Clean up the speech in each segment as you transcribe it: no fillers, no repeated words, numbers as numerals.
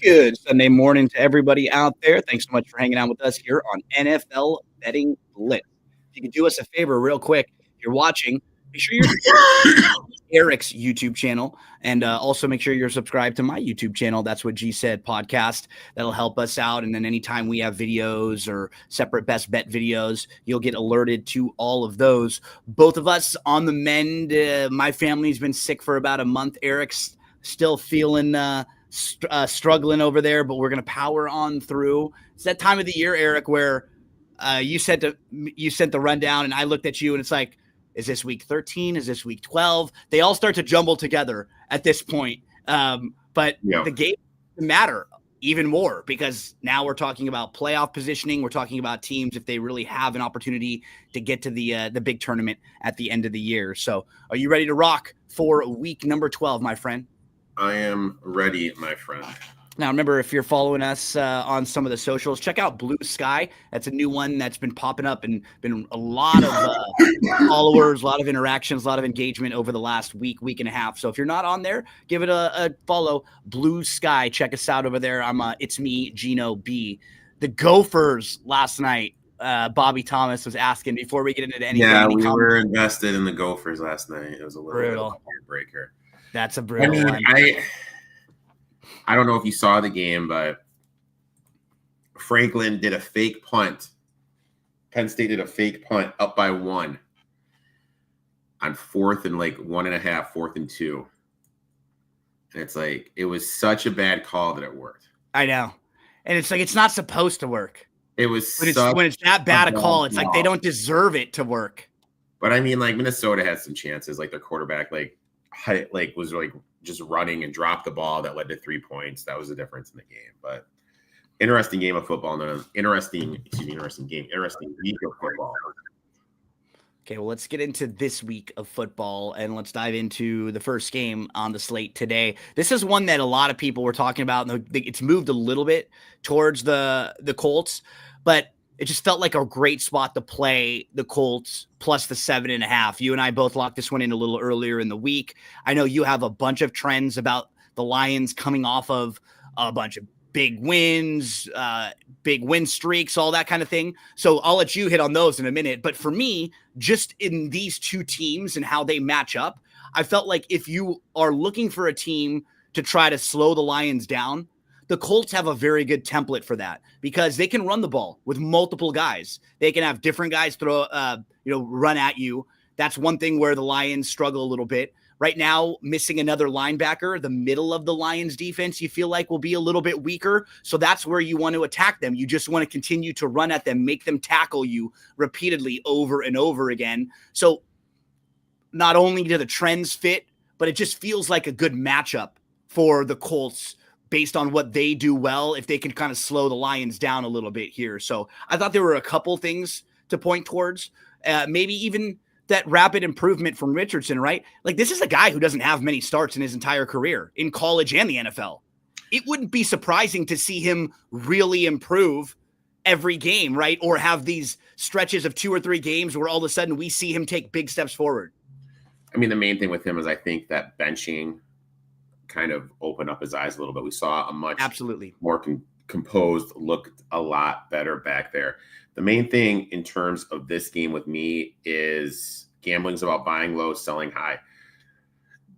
Good Sunday morning to everybody out there. Thanks so much for hanging out with us here on NFL Betting Blitz. If you could do us a favor real quick, if you're watching, make sure you're Eric's YouTube channel, and also make sure you're subscribed to my YouTube channel. That's what G said podcast. That'll help us out. And then anytime we have videos or separate best bet videos, you'll get alerted to all of those. Both of us on the mend. My family's been sick for about a month. Eric's still feeling struggling over there, but we're going to power on through. It's that time of the year, Eric, where you sent the rundown and I looked at you and it's like, is this week 13? Is this week 12? They all start to jumble together at this point. But the game matter even more because now we're talking about playoff positioning. We're talking about teams if they really have an opportunity to get to the big tournament at the end of the year. So are you ready to rock for week number 12, my friend? I am ready, my friend. Now, remember, if you're following us on some of the socials, check out Blue Sky. That's a new one that's been popping up and been a lot of followers, a lot of interactions, a lot of engagement over the last week and a half. So if you're not on there, give it a follow. Blue Sky. Check us out over there. It's me, Gino B. The Gophers last night. Bobby Thomas was asking before we get into anything. Yeah, we were invested in the Gophers last night. It was a little bit of a heartbreaker. That's a brutal one. I don't know if you saw the game, but Franklin did a fake punt. Penn State did a fake punt up by 1 on 4th and 1.5, 4th and 2. And it's like, it was such a bad call that it worked. I know. And it's like, it's not supposed to work. It was when it's that bad a call, it's like they don't deserve it to work. But I mean, Minnesota had some chances, their quarterback, was just running and dropped the ball that led to 3 points. That was the difference in the game. But interesting game of football. Interesting week of football. Okay, well, let's get into this week of football and let's dive into the first game on the slate today. This is one that a lot of people were talking about, and it's moved a little bit towards the Colts, but it just felt like a great spot to play the Colts plus the 7.5. You and I both locked this one in a little earlier in the week. I know you have a bunch of trends about the Lions coming off of a bunch of big wins, big win streaks, all that kind of thing. So I'll let you hit on those in a minute. But for me, just in these two teams and how they match up, I felt like if you are looking for a team to try to slow the Lions down, the Colts have a very good template for that because they can run the ball with multiple guys. They can have different guys run at you. That's one thing where the Lions struggle a little bit. Right now, missing another linebacker, the middle of the Lions defense, you feel like will be a little bit weaker. So that's where you want to attack them. You just want to continue to run at them, make them tackle you repeatedly over and over again. So not only do the trends fit, but it just feels like a good matchup for the Colts based on what they do well, if they can kind of slow the Lions down a little bit here. So I thought there were a couple things to point towards, maybe even that rapid improvement from Richardson, right? This is a guy who doesn't have many starts in his entire career in college and the NFL. It wouldn't be surprising to see him really improve every game, right? Or have these stretches of 2 or 3 games where all of a sudden we see him take big steps forward. I mean, the main thing with him is I think that benching kind of opened up his eyes a little bit. We saw a much more composed, looked a lot better back there. The main thing in terms of this game with me is gambling's about buying low, selling high.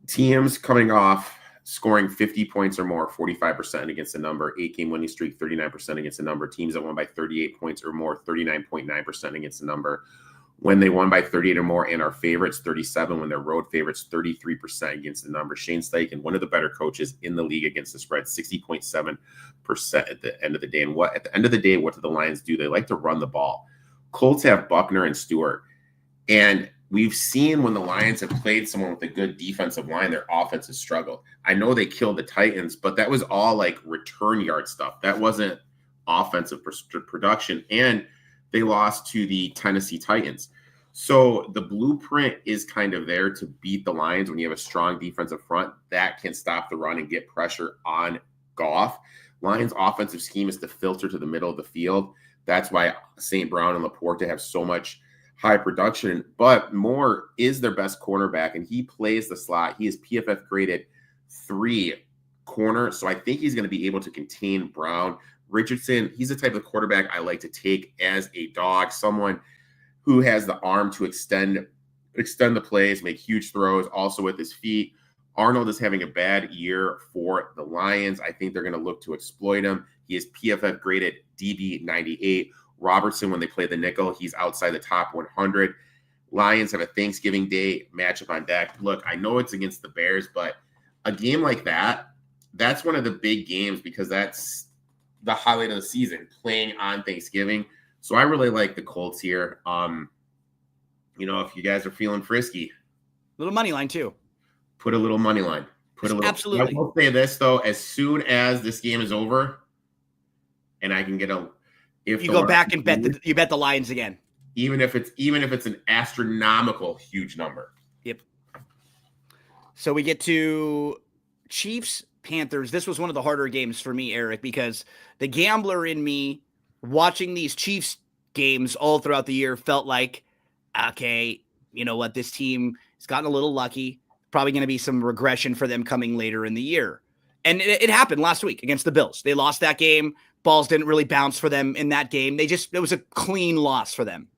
Teams coming off scoring 50 points or more, 45% against the number, 8-game winning streak, 39% against the number. Teams that won by 38 points or more, 39.9% against the number. When they won by 38 or more and are favorites, 37. When they're road favorites, 33% against the number. Shane Steichen, one of the better coaches in the league against the spread, 60.7% at the end of the day. And at the end of the day, what do the Lions do? They like to run the ball. Colts have Buckner and Stewart. And we've seen when the Lions have played someone with a good defensive line, their offense has struggled. I know they killed the Titans, but that was all return yard stuff. That wasn't offensive production. And they lost to the Tennessee Titans. So the blueprint is kind of there to beat the Lions when you have a strong defensive front that can stop the run and get pressure on Goff. Lions' offensive scheme is to filter to the middle of the field. That's why St. Brown and Laporte have so much high production. But Moore is their best cornerback, and he plays the slot. He is PFF graded 3 corner. So I think he's going to be able to contain Brown. Richardson, he's the type of quarterback I like to take as a dog, someone who has the arm to extend the plays, make huge throws, also with his feet. Arnold is having a bad year for the Lions. I think they're going to look to exploit him. He is PFF graded DB 98. Robertson, when they play the nickel, he's outside the top 100. Lions have a Thanksgiving Day matchup on deck. Look, I know it's against the Bears, but a game like that's one of the big games because that's the highlight of the season, playing on Thanksgiving. So I really like the Colts here. If you guys are feeling frisky, little money line too. Put a little money line. Absolutely. I will say this though: as soon as this game is over, and I can get you go back and bet the Lions again, even if it's an astronomical huge number. Yep. So we get to Chiefs Panthers. This was one of the harder games for me, Eric, because the gambler in me watching these Chiefs games all throughout the year felt like, okay, you know what? This team has gotten a little lucky. Probably going to be some regression for them coming later in the year. And it happened last week against the Bills. They lost that game. Balls didn't really bounce for them in that game. It was a clean loss for them.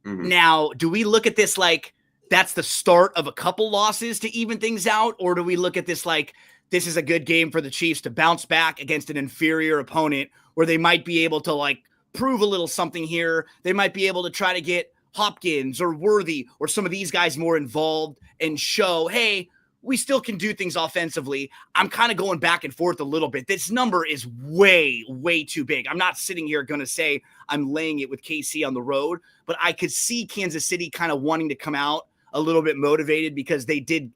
Mm-hmm. Now, do we look at this like that's the start of a couple losses to even things out? Or do we look at this like this is a good game for the Chiefs to bounce back against an inferior opponent where they might be able to like prove a little something here? They might be able to try to get Hopkins or Worthy or some of these guys more involved and show, hey, we still can do things offensively. I'm kind of going back and forth a little bit. This number is way, way too big. I'm not sitting here going to say I'm laying it with KC on the road, but I could see Kansas City kind of wanting to come out a little bit motivated because they did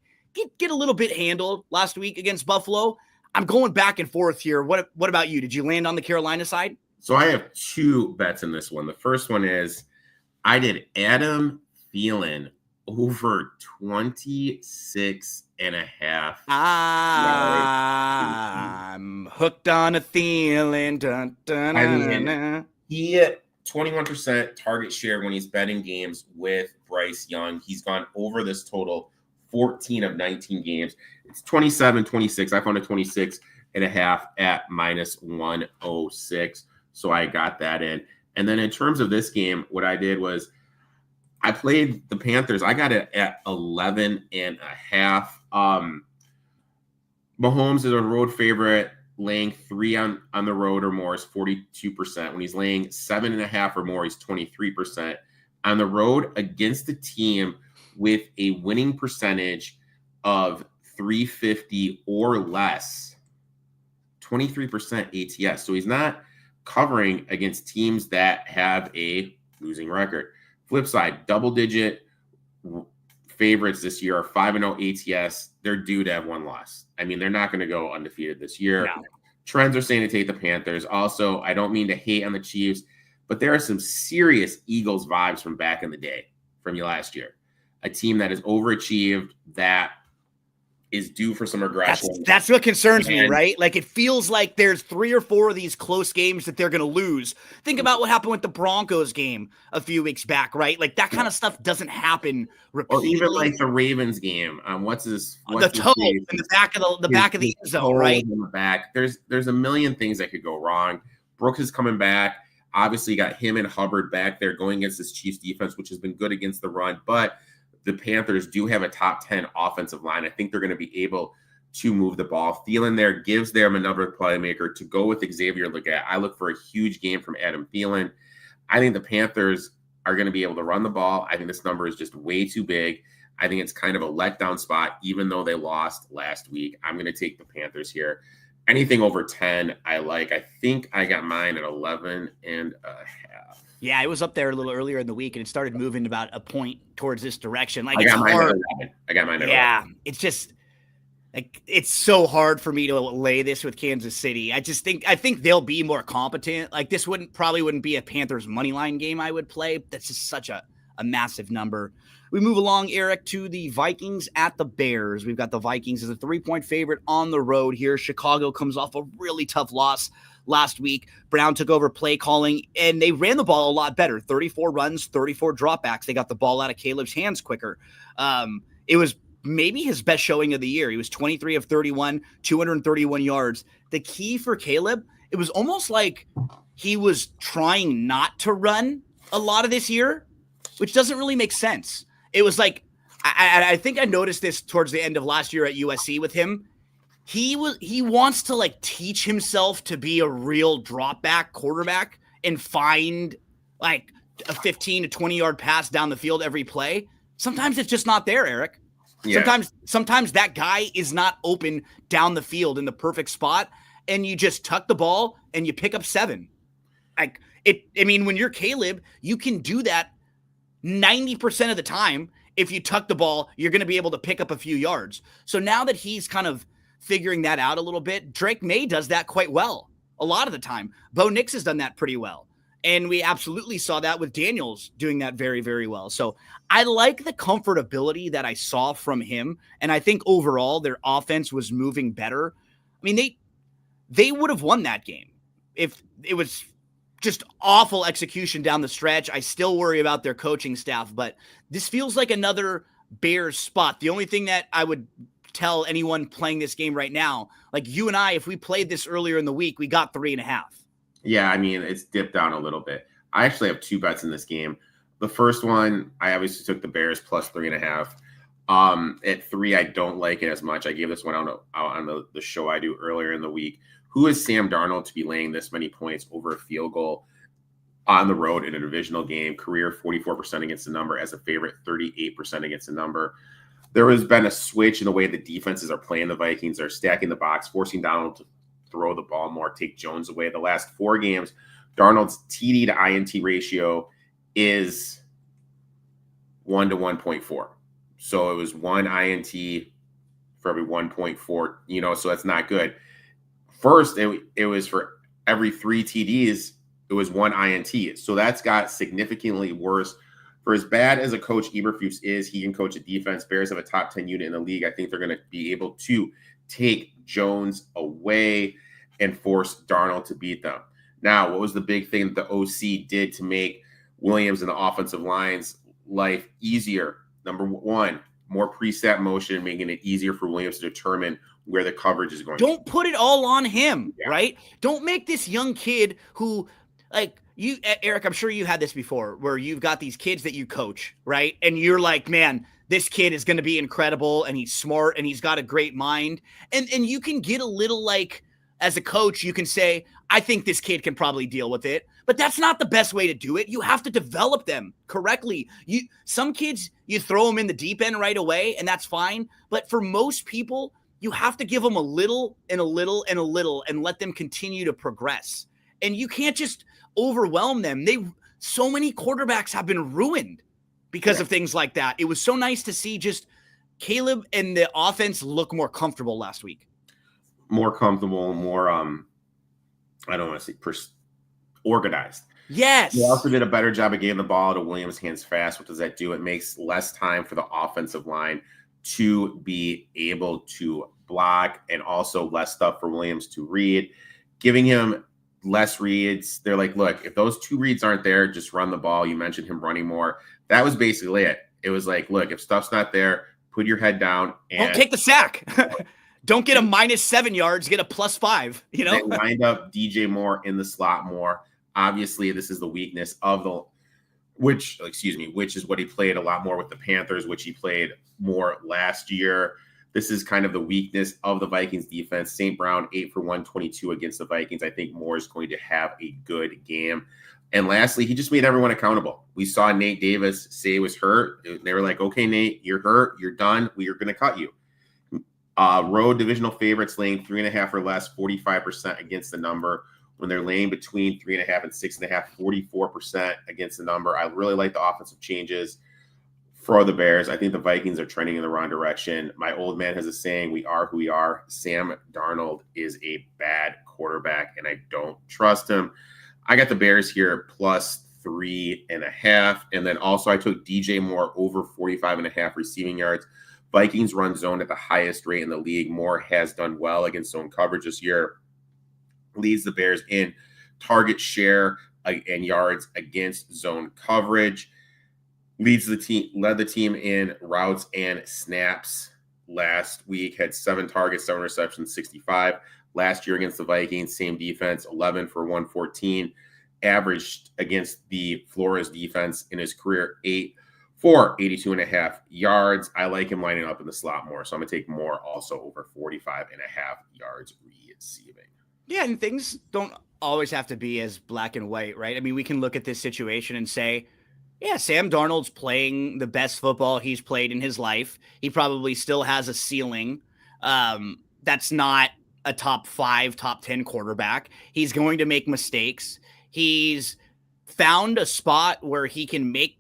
get a little bit handled last week against Buffalo. I'm going back and forth here. What about you? Did you land on the Carolina side? So I have two bets in this one. The first one is I did Adam Thielen over 26.5. I'm hooked on a Thielen. Dun, dun, he 21% target share when he's betting games with Bryce Young. He's gone over this total 14 of 19 games. It's 27-26. I found a 26.5 at -106. So I got that in. And then in terms of this game, what I did was I played the Panthers. I got it at 11.5. Mahomes is a road favorite, laying 3 on the road or more is 42%. When he's laying 7.5 or more, he's 23%. On the road against a team with a winning percentage of 350 or less, 23% ATS. So he's not covering against teams that have a losing record. Flip side, double-digit favorites this year are 5-0 ATS. They're due to have one loss. I mean, they're not going to go undefeated this year. No. Trends are saying to take the Panthers. Also, I don't mean to hate on the Chiefs, but there are some serious Eagles vibes from back in the day from you last year. A team that has overachieved, that is due for some regression. That's what concerns me, right? Like, it feels like there's 3 or 4 of these close games that they're going to lose. Think about what happened with the Broncos game a few weeks back, right? Like, that kind of stuff doesn't happen repeatedly. Or even like the Ravens game. What's the toe in the back of the back of the end zone, right? In the back. There's a million things that could go wrong. Brooks is coming back. Obviously, you got him and Hubbard back there going against this Chiefs defense, which has been good against the run, but the Panthers do have a top 10 offensive line. I think they're going to be able to move the ball. Thielen there gives them another playmaker to go with Xavier Legette. I look for a huge game from Adam Thielen. I think the Panthers are going to be able to run the ball. I think this number is just way too big. I think it's kind of a letdown spot, even though they lost last week. I'm going to take the Panthers here. Anything over 10, I like. I think I got mine at 11.5. Yeah, it was up there a little earlier in the week, and it started moving about a point towards this direction. Like, I got mine at 11. Yeah, it's just like it's so hard for me to lay this with Kansas City. I think they'll be more competent. Like, this probably wouldn't be a Panthers money line game I would play. That's just such a massive number. We move along, Eric, to the Vikings at the Bears. We've got the Vikings as a 3-point favorite on the road here. Chicago comes off a really tough loss last week. Brown took over play calling, and they ran the ball a lot better. 34 runs, 34 dropbacks. They got the ball out of Caleb's hands quicker. It was maybe his best showing of the year. He was 23 of 31, 231 yards. The key for Caleb, it was almost like he was trying not to run a lot of this year, which doesn't really make sense. It was like, I think I noticed this towards the end of last year at USC with him. He wants to like teach himself to be a real drop back quarterback and find like a 15 to 20 yard pass down the field every play. Sometimes it's just not there, Eric. Yeah. Sometimes that guy is not open down the field in the perfect spot, and you just tuck the ball and you pick up 7. Like when you're Caleb, you can do that 90% of the time. If you tuck the ball, you're going to be able to pick up a few yards. So now that he's kind of figuring that out a little bit, Drake May does that quite well a lot of the time. Bo Nix has done that pretty well. And we absolutely saw that with Daniels doing that very, very well. So I like the comfortability that I saw from him. And I think overall their offense was moving better. I mean, they would have won that game if it was just awful execution down the stretch. I still worry about their coaching staff, but this feels like another Bears spot. The only thing that I would tell anyone playing this game right now, like you and I, if we played this earlier in the week, we got 3.5. Yeah, I mean, it's dipped down a little bit. I actually have 2 bets in this game. The first one, I obviously took the Bears plus 3.5. At 3, I don't like it as much. I gave this one out on the show I do earlier in the week. Who is Sam Darnold to be laying this many points over a field goal on the road in a divisional game? Career 44% against the number, as a favorite 38% against the number. There has been a switch in the way the defenses are playing the Vikings. They're stacking the box, forcing Darnold to throw the ball more, take Jones away. The last 4 games, Darnold's TD to INT ratio is 1 to 1.4. So it was 1 INT for every 1.4, so that's not good. First, it was for every 3 TDs, it was 1 INT. So that's got significantly worse. For as bad as a coach Eberflus is, he can coach a defense. Bears have a top 10 unit in the league. I think they're going to be able to take Jones away and force Darnold to beat them. Now, what was the big thing that the OC did to make Williams and the offensive line's life easier? Number 1, more preset motion, making it easier for Williams to determine where the coverage is going. Don't put it all on him, right? Don't make this young kid who, like, you, Eric, I'm sure you had this before, where you've got these kids that you coach, right? And you're like, man, this kid is going to be incredible, and he's smart, and he's got a great mind. And you can get a little, like, as a coach, you can say, I think this kid can probably deal with it. But that's not the best way to do it. You have to develop them correctly. Some kids, you throw them in the deep end right away, and that's fine. But for most people, you have to give them a little and a little and a little and let them continue to progress. And you can't just overwhelm them. So many quarterbacks have been ruined because of things like that. It was so nice to see just Caleb and the offense look more comfortable last week. More comfortable, more, I don't want to say organized. Yes. He also did a better job of getting the ball to Williams' hands fast. What does that do? It makes less time for the offensive line to be able to block, and also less stuff for Williams to read, giving him less reads. They're like, look, if those 2 reads aren't there, just run the ball. You mentioned him running more. That was basically it. It was like, look, if stuff's not there, put your head down and don't take the sack. Don't get a -7 yards, get a +5, They lined up DJ Moore in the slot more. Obviously, this is the weakness of which is what he played a lot more with the Panthers, which he played more last year. This is kind of the weakness of the Vikings defense. St. Brown, 8 for 122 against the Vikings. I think Moore is going to have a good game. And lastly, he just made everyone accountable. We saw Nate Davis say he was hurt. They were like, okay, Nate, you're hurt. You're done. We are going to cut you. Road divisional favorites laying 3.5 or less, 45% against the number. When they're laying between 3.5 and 6.5, 44% against the number. I really like the offensive changes for the Bears. I think the Vikings are trending in the wrong direction. My old man has a saying, we are who we are. Sam Darnold is a bad quarterback, and I don't trust him. I got the Bears here plus 3.5. And then also I took DJ Moore over 45.5 receiving yards. Vikings run zone at the highest rate in the league. Moore has done well against zone coverage this year. Leads the Bears in target share and yards against zone coverage. Led the team in routes and snaps last week had 7 targets, 7 receptions, 65. Last year against the Vikings, same defense, 11 for 114. Averaged against the Flores defense in his career 8 for 82.5 yards. I like him lining up in the slot more, so I'm going to take more also over 45.5 yards receiving. Yeah, and things don't always have to be as black and white, right? I mean, we can look at this situation and say, yeah, Sam Darnold's playing the best football he's played in his life. He probably still has a ceiling. That's not a top 5, top 10 quarterback. He's going to make mistakes. He's found a spot where he can make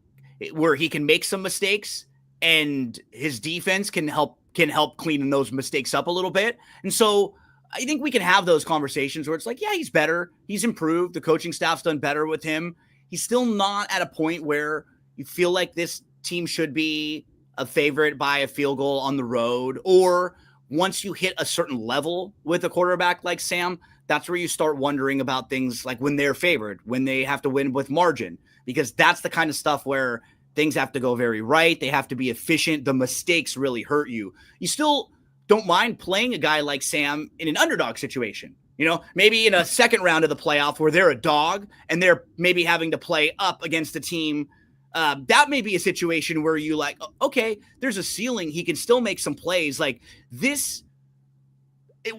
some mistakes, and his defense can help clean those mistakes up a little bit. And so I think we can have those conversations where it's like, yeah, he's better. He's improved. The coaching staff's done better with him. He's still not at a point where you feel like this team should be a favorite by a field goal on the road, or once you hit a certain level with a quarterback like Sam, that's where you start wondering about things like when they're favored, when they have to win with margin, because that's the kind of stuff where things have to go very right. They have to be efficient. The mistakes really hurt you. You still don't mind playing a guy like Sam in an underdog situation. You know, maybe in a second round of the playoff where they're a dog and they're maybe having to play up against a team. That may be a situation where you like, okay, there's a ceiling. He can still make some plays like this.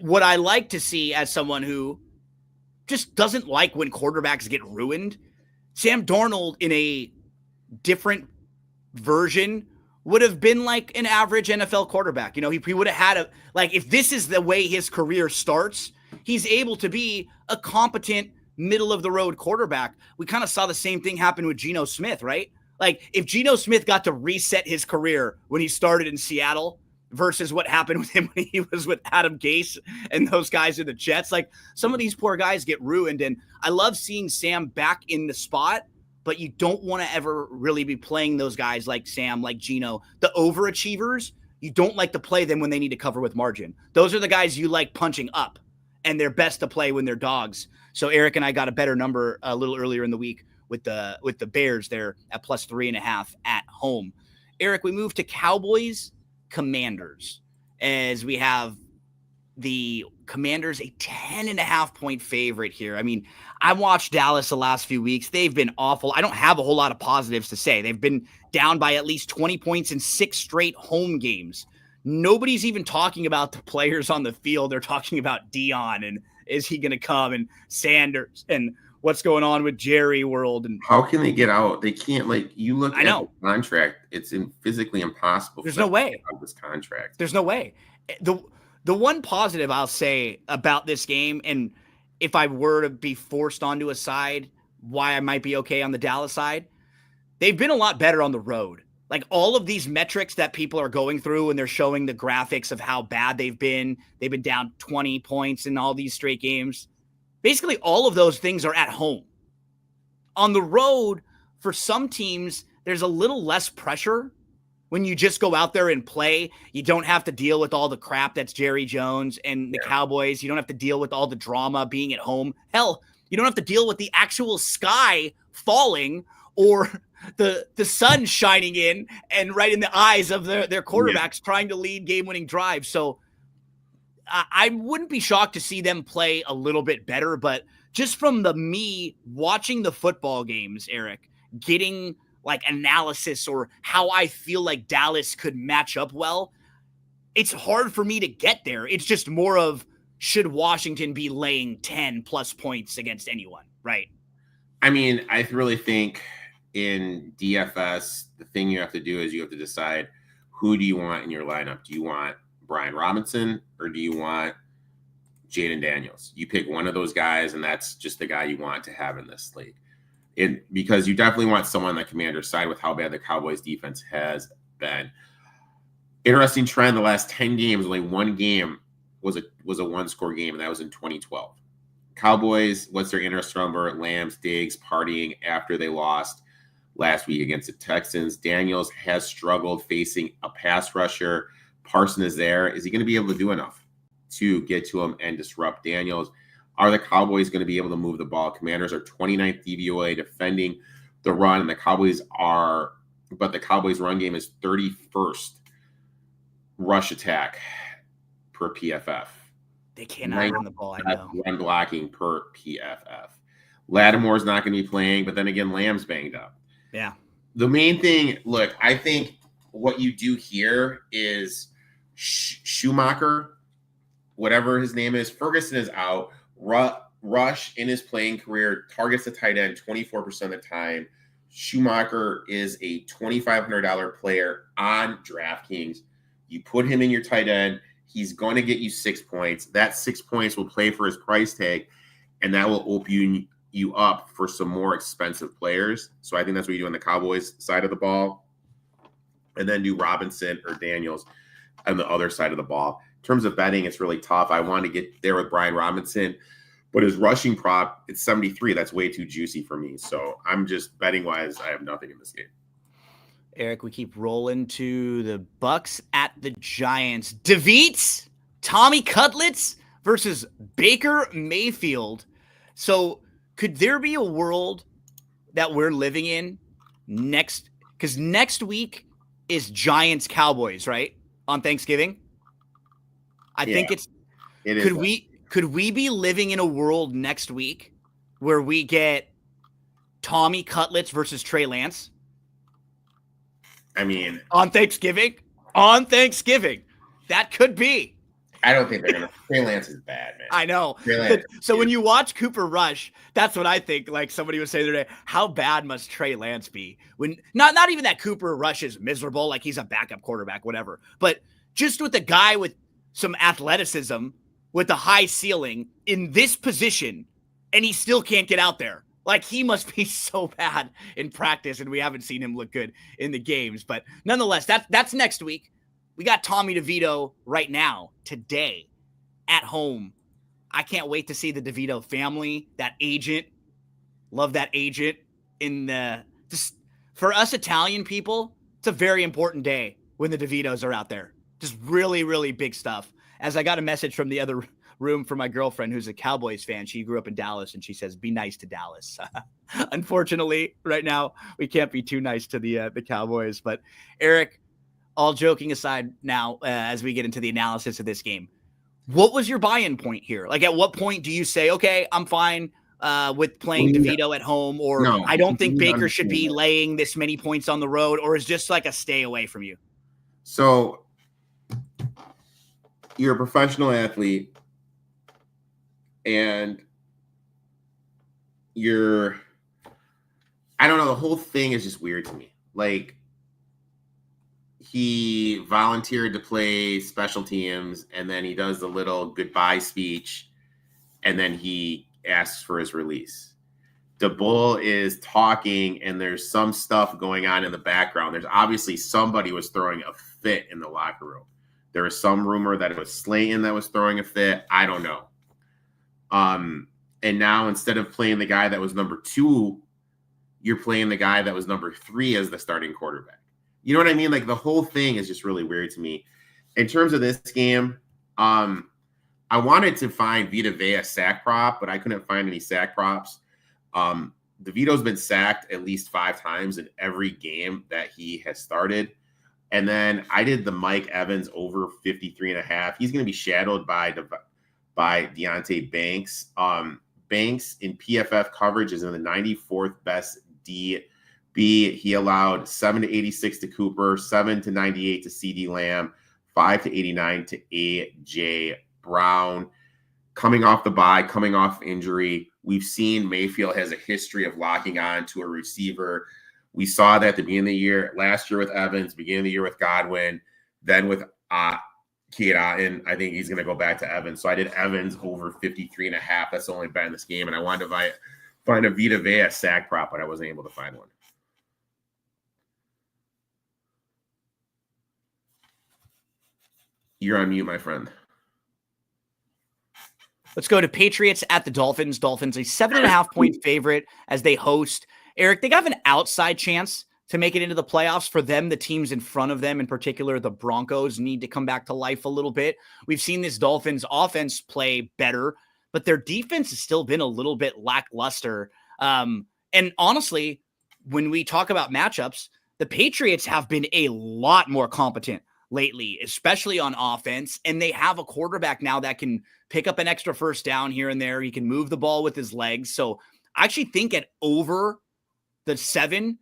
What I like to see as someone who just doesn't like when quarterbacks get ruined, Sam Darnold in a different version would have been like an average NFL quarterback. You know, he would have had if this is the way his career starts, he's able to be a competent middle of the road quarterback. We kind of saw the same thing happen with Geno Smith, right? Like if Geno Smith got to reset his career when he started in Seattle versus what happened with him when he was with Adam Gase and those guys in the Jets, like some of these poor guys get ruined. And I love seeing Sam back in the spot, but you don't want to ever really be playing those guys like Sam, like Geno, the overachievers. You don't like to play them when they need to cover with margin. Those are the guys you like punching up, and they're best to play when they're dogs. So Eric and I got a better number a little earlier in the week with the Bears there at +3.5 at home. Eric, we move to Cowboys Commanders as we have the Commanders a 10.5 point favorite here. I mean, I watched Dallas the last few weeks. They've been awful. I don't have a whole lot of positives to say. They've been down by at least 20 points in 6 straight home games. Nobody's even talking about the players on the field. They're talking about Dion and is he going to come, and Sanders and what's going on with Jerry World. And how can they get out? They can't. Like, you look at the contract, it's physically impossible. There's no way. This contract. There's no way. The one positive I'll say about this game, and if I were to be forced onto a side, why I might be okay on the Dallas side, they've been a lot better on the road. Like all of these metrics that people are going through and they're showing the graphics of how bad they've been down 20 points in all these straight games. Basically, all of those things are at home. On the road, for some teams, there's a little less pressure when you just go out there and play. You don't have to deal with all the crap that's Jerry Jones and the Cowboys. You don't have to deal with all the drama being at home. Hell, you don't have to deal with the actual sky falling or the sun shining in and right in the eyes of their quarterbacks trying to lead game-winning drives. So I wouldn't be shocked to see them play a little bit better, but just from me watching the football games, Eric, getting like analysis or how I feel like Dallas could match up well, it's hard for me to get there. It's just more of, should Washington be laying 10 plus points against anyone, right? I mean, I really think in DFS, the thing you have to do is you have to decide, who do you want in your lineup? Do you want Brian Robinson or do you want Jaden Daniels? You pick one of those guys, and that's just the guy you want to have in this league. Because you definitely want someone on the Commander's side with how bad the Cowboys defense has been. Interesting trend, the last 10 games, only one game was a one-score game, and that was in 2012. Cowboys, what's their interest number? Lambs, Diggs, partying after they lost last week against the Texans. Daniels has struggled facing a pass rusher. Parson is there. Is he going to be able to do enough to get to him and disrupt Daniels? Are the Cowboys going to be able to move the ball? Commanders are 29th DVOA defending the run, and the Cowboys run game is 31st rush attack per PFF. They cannot run the ball, I know. Run blocking per PFF. Lattimore's not going to be playing, but then again, Lamb's banged up. Yeah. The main thing, look, I think what you do here is Schumacher, whatever his name is, Ferguson is out. Rush in his playing career targets the tight end 24% of the time. Schumacher is a $2,500 player on DraftKings. You put him in your tight end, he's going to get you 6 points. That 6 points will play for his price tag, and that will open you up for some more expensive players. So I think that's what you do on the Cowboys side of the ball. And then do Robinson or Daniels on the other side of the ball. In terms of betting, it's really tough. I want to get there with Brian Robinson, but his rushing prop, it's 73. That's way too juicy for me. So I'm just betting-wise, I have nothing in this game. Eric, we keep rolling to the Bucks at the Giants. DeVeets, Tommy Cutlets versus Baker Mayfield. So could there be a world that we're living in next? Because next week is Giants Cowboys, right? On Thanksgiving. I think it is. Could we be living in a world next week where we get Tommy Cutlets versus Trey Lance? I mean, on Thanksgiving, that could be. I don't think they're going to. Trey Lance is bad, man. I know. So when you watch Cooper Rush, that's what I think. Like somebody was saying the other day, how bad must Trey Lance be? When not even that Cooper Rush is miserable, like he's a backup quarterback, whatever. But just with a guy with some athleticism, with a high ceiling in this position, and he still can't get out there. Like, he must be so bad in practice, and we haven't seen him look good in the games. But nonetheless, that's next week. We got Tommy DeVito right now, today, at home. I can't wait to see the DeVito family, that agent. Love that agent. Just for us Italian people, it's a very important day when the DeVitos are out there. Just really, really big stuff. As I got a message from the other room from my girlfriend who's a Cowboys fan. She grew up in Dallas, and she says, be nice to Dallas. Unfortunately, right now, we can't be too nice to the Cowboys. But Eric, all joking aside now, as we get into the analysis of this game, what was your buy-in point here? Like, at what point do you say, okay, I'm fine with playing DeVito at home, or no, I don't think Baker should be laying this many points on the road, or is just like a stay away from you? So you're a professional athlete, and I don't know, the whole thing is just weird to me. Like, he volunteered to play special teams, and then he does the little goodbye speech, and then he asks for his release. DeBull is talking, and there's some stuff going on in the background. There's obviously somebody was throwing a fit in the locker room. There was some rumor that it was Slayton that was throwing a fit. I don't know. And now instead of playing the guy that was number 2, you're playing the guy that was number 3 as the starting quarterback. You know what I mean? Like, the whole thing is just really weird to me. In terms of this game, I wanted to find Vita Vea sack prop, but I couldn't find any sack props. DeVito's been sacked at least 5 times in every game that he has started. And then I did the Mike Evans over 53.5. He's going to be shadowed by Deonte Banks. Banks in PFF coverage is in the 94th best DB. He allowed 7 to 86 to Cooper, 7 to 98 to CD Lamb, 5 to 89 to AJ Brown. Coming off the bye, coming off injury, we've seen Mayfield has a history of locking on to a receiver. We saw that at the beginning of the year, last year with Evans, beginning of the year with Godwin, then with Kira, I think he's going to go back to Evans. So I did Evans over 53.5. That's the only bet in this game. And I wanted to find a Vita Vea sack prop, but I wasn't able to find one. You're on mute, my friend. Let's go to Patriots at the Dolphins. Dolphins, a 7.5-point favorite as they host. Eric, they have an outside chance to make it into the playoffs. For them, the teams in front of them, in particular the Broncos, need to come back to life a little bit. We've seen this Dolphins offense play better, but their defense has still been a little bit lackluster. And honestly, when we talk about matchups, the Patriots have been a lot more competent lately, especially on offense. And they have a quarterback now that can pick up an extra first down here and there. He can move the ball with his legs. So I actually think at over the 7,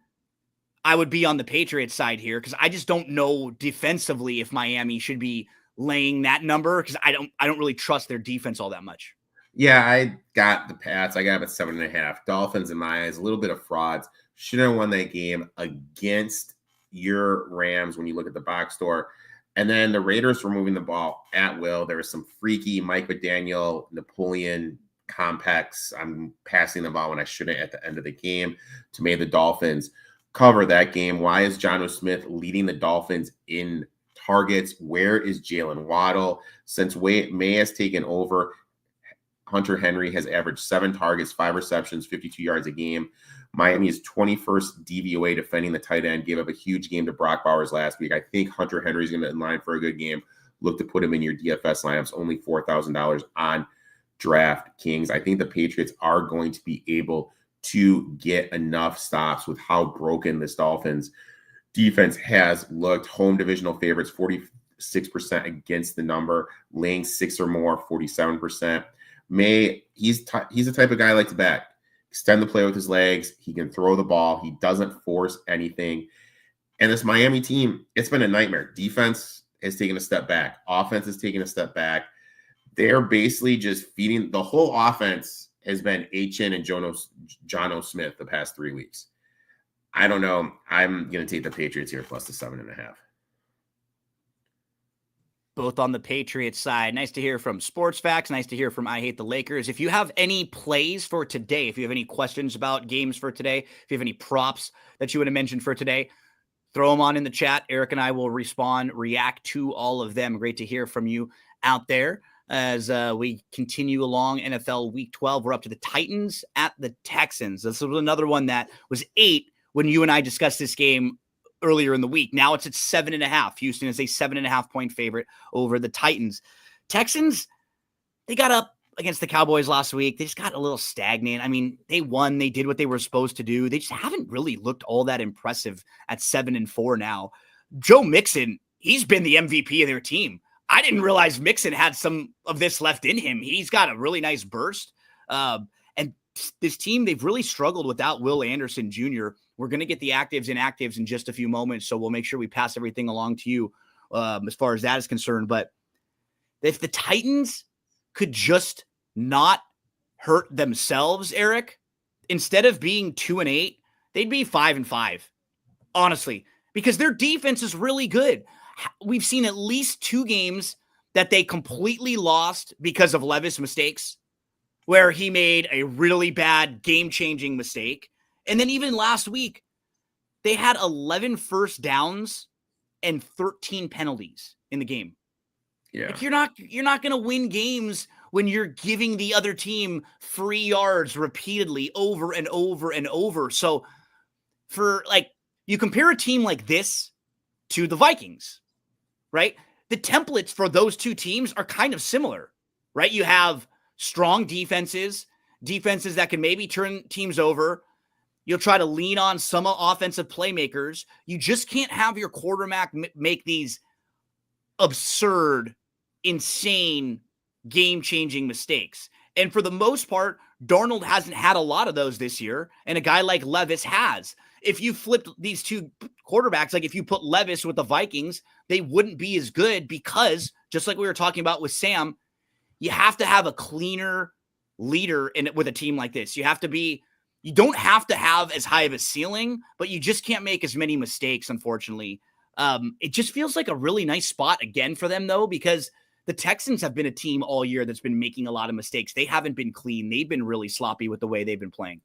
I would be on the Patriots side here because I just don't know defensively if Miami should be laying that number because I don't really trust their defense all that much. Yeah, I got the Pats. I got them at 7.5. Dolphins, in my eyes, a little bit of frauds. Should have won that game against your Rams when you look at the box score. And then the Raiders were moving the ball at will. There was some freaky Mike McDaniel, Napoleon complex. I'm passing the ball when I shouldn't at the end of the game to make the Dolphins cover that game. Why is Jonnu Smith leading the Dolphins in targets? Where is Jalen Waddle? Since May has taken over, Hunter Henry has averaged 7 targets, 5 receptions, 52 yards a game. Miami is 21st DVOA defending the tight end, gave up a huge game to Brock Bowers last week. I think Hunter Henry is going to in line for a good game. Look to put him in your DFS lineups, only $4,000 on DraftKings. I think the Patriots are going to be able to get enough stops with how broken this Dolphins defense has looked. Home divisional favorites, 46% against the number, laying 6 or more, 47%. He's the type of guy I like to back. Extend the play with his legs. He can throw the ball. He doesn't force anything. And this Miami team, it's been a nightmare. Defense has taken a step back. Offense has taken a step back. They're basically just feeding. The whole offense has been H.N. and Jonnu Smith the past 3 weeks. I don't know. I'm going to take the Patriots here plus the 7.5. Both on the Patriots side. Nice to hear from Sports Facts. Nice to hear from I Hate the Lakers. If you have any plays for today, if you have any questions about games for today, if you have any props that you would have mentioned for today, throw them on in the chat. Eric and I will react to all of them. Great to hear from you out there as we continue along NFL Week 12. We're up to the Titans at the Texans. This was another one that was 8 when you and I discussed this game earlier in the week. Now it's at 7.5. Houston is a 7.5 point favorite over the Titans. Texans, they got up against the Cowboys last week. They just got a little stagnant. I mean, they won. They did what they were supposed to do. They just haven't really looked all that impressive at 7-4 now. Joe Mixon, he's been the MVP of their team. I didn't realize Mixon had some of this left in him. He's got a really nice burst. And this team, they've really struggled without Will Anderson Jr. We're going to get the actives and inactives in just a few moments, so we'll make sure we pass everything along to you as far as that is concerned. But if the Titans could just not hurt themselves, Eric, instead of being 2-8, they'd be 5-5, honestly, because their defense is really good. We've seen at least 2 games that they completely lost because of Levis mistakes, where he made a really bad game-changing mistake. And then even last week, they had 11 first downs and 13 penalties in the game. Yeah. Like you're not going to win games when you're giving the other team free yards repeatedly over and over and over. So you compare a team like this to the Vikings, right? The templates for those 2 teams are kind of similar, right? You have strong defenses that can maybe turn teams over. You'll try to lean on some offensive playmakers. You just can't have your quarterback make these absurd, insane, game-changing mistakes. And for the most part, Darnold hasn't had a lot of those this year, and a guy like Levis has. If you flipped these 2 quarterbacks, like if you put Levis with the Vikings, they wouldn't be as good because, just like we were talking about with Sam, you have to have a cleaner leader with a team like this. You don't have to have as high of a ceiling, but you just can't make as many mistakes, unfortunately. It just feels like a really nice spot again for them, though, because the Texans have been a team all year that's been making a lot of mistakes. They haven't been clean. They've been really sloppy with the way they've been playing.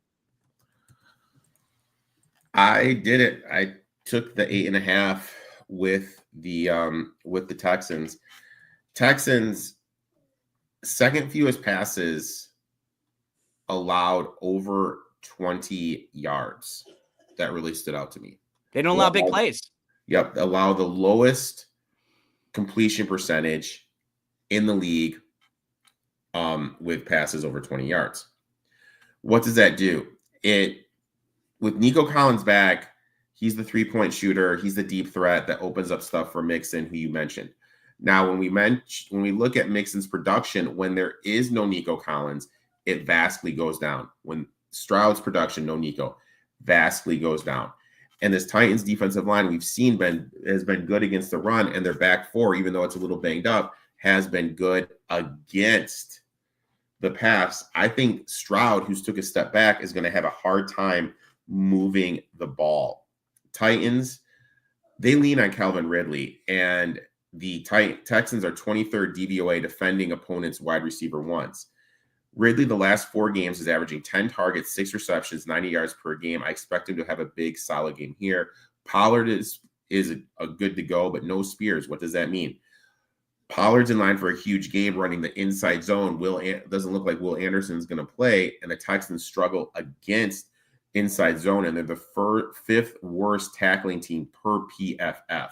I did it. I took the 8.5 with the Texans. Texans, second fewest passes allowed over 20 yards. That really stood out to me. They don't allow big plays. Yep. Allow the lowest completion percentage in the league with passes over 20 yards. What does that do? With Nico Collins back, He's the 3-point shooter. He's the deep threat that opens up stuff for Mixon, who you mentioned. Now, when we look at Mixon's production, when there is no Nico Collins, it vastly goes down. When Stroud's production, no Nico, vastly goes down. And this Titans defensive line we've seen has been good against the run, and their back four, even though it's a little banged up, has been good against the pass. I think Stroud, who's took a step back, is going to have a hard time moving the ball. Titans, they lean on Calvin Ridley, and the Texans are 23rd DVOA defending opponents' wide receiver ones. Ridley, the last 4 games, is averaging 10 targets, 6 receptions, 90 yards per game. I expect him to have a big, solid game here. Pollard is a good to go, but no Spears. What does that mean? Pollard's in line for a huge game running the inside zone. Doesn't look like Will Anderson's going to play, and the Texans struggle against inside zone, and they're the 5th worst tackling team per PFF.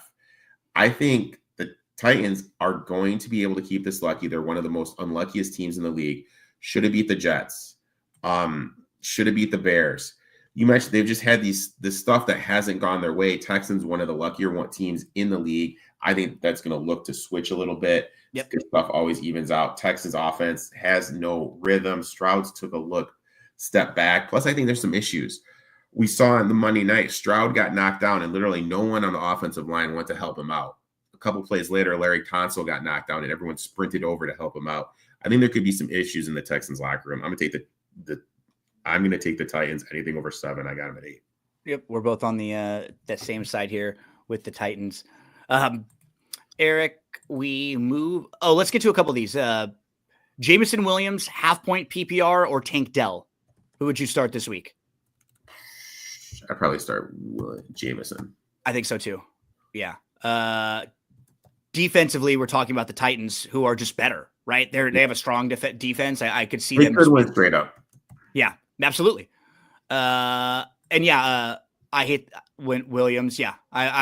I think the Titans are going to be able to keep this lucky. They're one of the most unluckiest teams in the league. Should have beat the Jets. Should have beat the Bears. You mentioned they've just had this stuff that hasn't gone their way. Texans, one of the luckier teams in the league. I think that's going to look to switch a little bit. Yep. This stuff always evens out. Texans offense has no rhythm. Stroud's took a step back. Plus, I think there's some issues. We saw in the Monday night, Stroud got knocked down, and literally no one on the offensive line went to help him out. A couple plays later, Larry Tunsil got knocked down, and everyone sprinted over to help him out. I think there could be some issues in the Texans locker room. I'm going to take the Titans. Anything over 7, I got them at 8. Yep, we're both on the that same side here with the Titans. Eric, we move. Oh, let's get to a couple of these. Jameson Williams, half-point PPR, or Tank Dell? Who would you start this week? I'd probably start Jameson. I think so too. Yeah. Defensively, we're talking about the Titans, who are just better, right? They have a strong defense. I could see them. They could win straight up. Yeah, absolutely. I hate Williams. Yeah,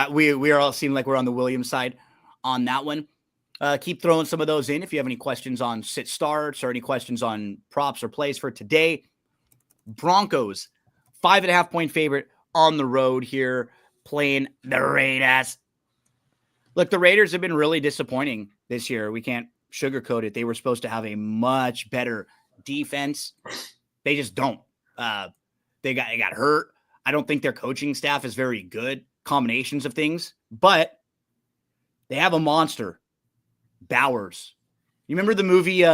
we are all seem like we're on the Williams side on that one. Keep throwing some of those in if you have any questions on sit starts or any questions on props or plays for today. Broncos, 5.5-point favorite on the road here, playing the Raiders. Look, the Raiders have been really disappointing this year. We can't sugarcoat it. They were supposed to have a much better defense. They just don't. They got hurt. I don't think their coaching staff is very good. Combinations of things, but they have a monster, Bowers. You remember the movie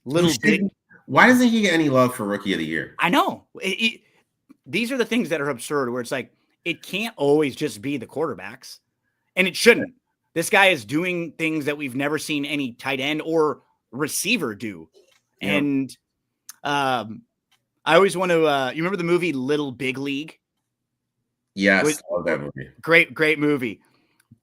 Little Big? Why doesn't he get any love for Rookie of the Year? I know. These are the things that are absurd, where it's like it can't always just be the quarterbacks, and it shouldn't. This guy is doing things that we've never seen any tight end or receiver do, yeah. And I always want to. You remember the movie Little Big League? Yes, I love that movie. Great movie.